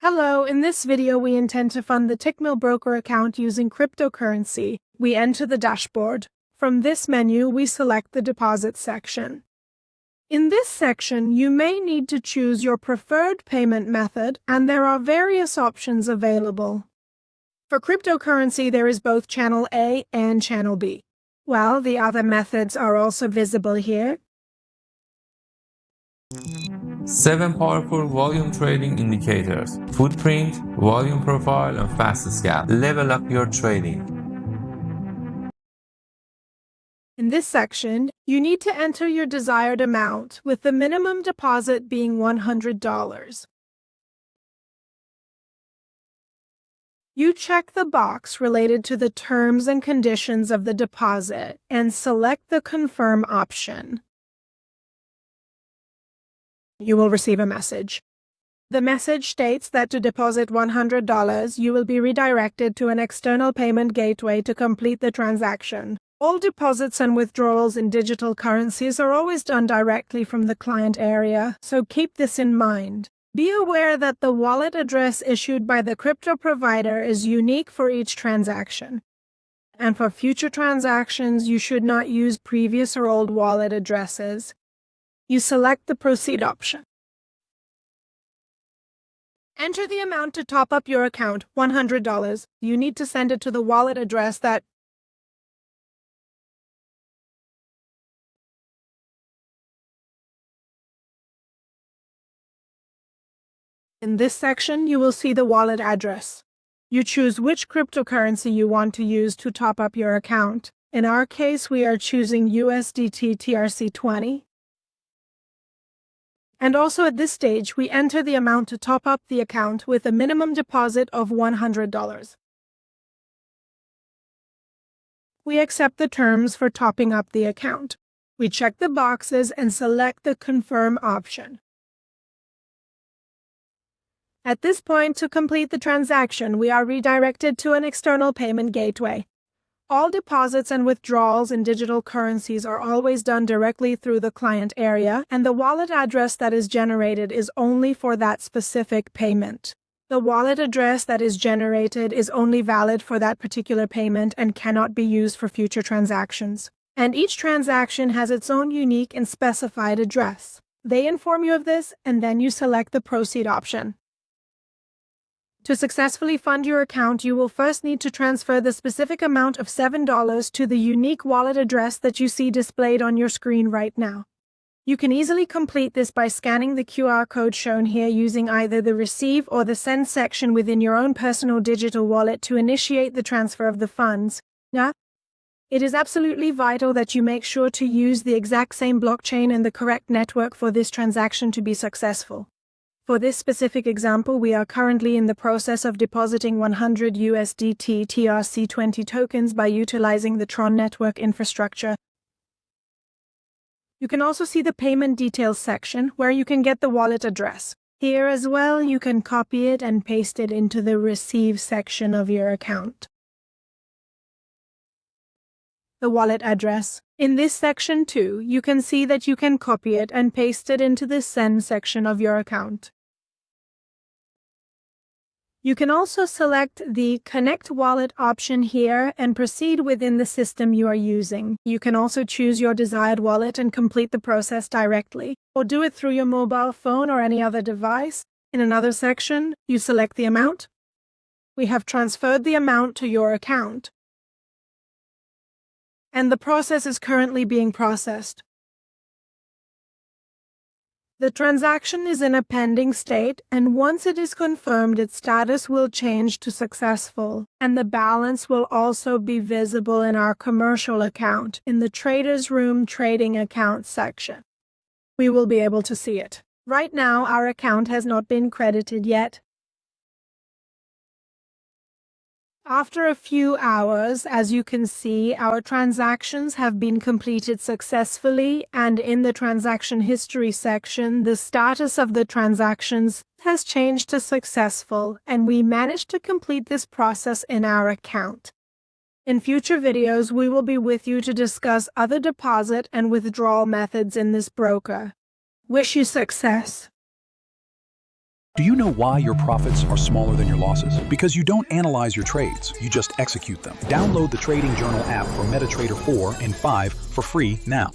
Hello, in this video we intend to fund the Tickmil Broker account using cryptocurrency. We enter the dashboard. From this menu, we select the deposit section. In this section, you may need to choose your preferred payment method, and there are various options available. For cryptocurrency, there is both Channel A and Channel B. Well, the other methods are also visible here. 7 powerful volume trading indicators: footprint, volume profile, and fast scalp. Level up your trading. In this section, you need to enter your desired amount, with the minimum deposit being $100. You check the box related to the terms and conditions of the deposit and select the Confirm option. You will receive a message. The message states that to deposit $100, you will be redirected to an external payment gateway to complete the transaction. All deposits and withdrawals in digital currencies are always done directly from the client area, so keep this in mind. Be aware that the wallet address issued by the crypto provider is unique for each transaction. And for future transactions, you should not use previous or old wallet addresses. You select the Proceed option. Enter the amount to top up your account, $100. You need to send it to the wallet address that In this section, you will see the wallet address. You choose which cryptocurrency you want to use to top up your account. In our case, we are choosing USDT TRC20. And also at this stage, we enter the amount to top up the account with a minimum deposit of $100. We accept the terms for topping up the account. We check the boxes and select the Confirm option. At this point, to complete the transaction, we are redirected to an external payment gateway. All deposits and withdrawals in digital currencies are always done directly through the client area, and the wallet address that is generated is only for that specific payment. The wallet address that is generated is only valid for that particular payment and cannot be used for future transactions. And each transaction has its own unique and specified address. They inform you of this, and then you select the Proceed option. To successfully fund your account, you will first need to transfer the specific amount of $7 to the unique wallet address that you see displayed on your screen right now. You can easily complete this by scanning the QR code shown here using either the Receive or the Send section within your own personal digital wallet to initiate the transfer of the funds. Now, it is absolutely vital that you make sure to use the exact same blockchain and the correct network for this transaction to be successful. For this specific example, we are currently in the process of depositing 100 USDT TRC20 tokens by utilizing the Tron network infrastructure. You can also see the payment details section where you can get the wallet address. Here as well, you can copy it and paste it into the Receive section of your account. The wallet address. In this section too, you can see that you can copy it and paste it into the Send section of your account. You can also select the Connect Wallet option here and proceed within the system you are using. You can also choose your desired wallet and complete the process directly, or do it through your mobile phone or any other device. In another section, you select the amount. We have transferred the amount to your account, and the process is currently being processed. The transaction is in a pending state, and once it is confirmed, its status will change to successful, and the balance will also be visible in our commercial account in the Trader's Room Trading Account section. We will be able to see it. Right now, our account has not been credited yet. After a few hours, as you can see, our transactions have been completed successfully, and in the transaction history section, the status of the transactions has changed to successful, and we managed to complete this process in our account. In future videos, we will be with you to discuss other deposit and withdrawal methods in this broker. Wish you success. Do you know why your profits are smaller than your losses? Because you don't analyze your trades, you just execute them. Download the Trading Journal app for MetaTrader 4 and 5 for free now.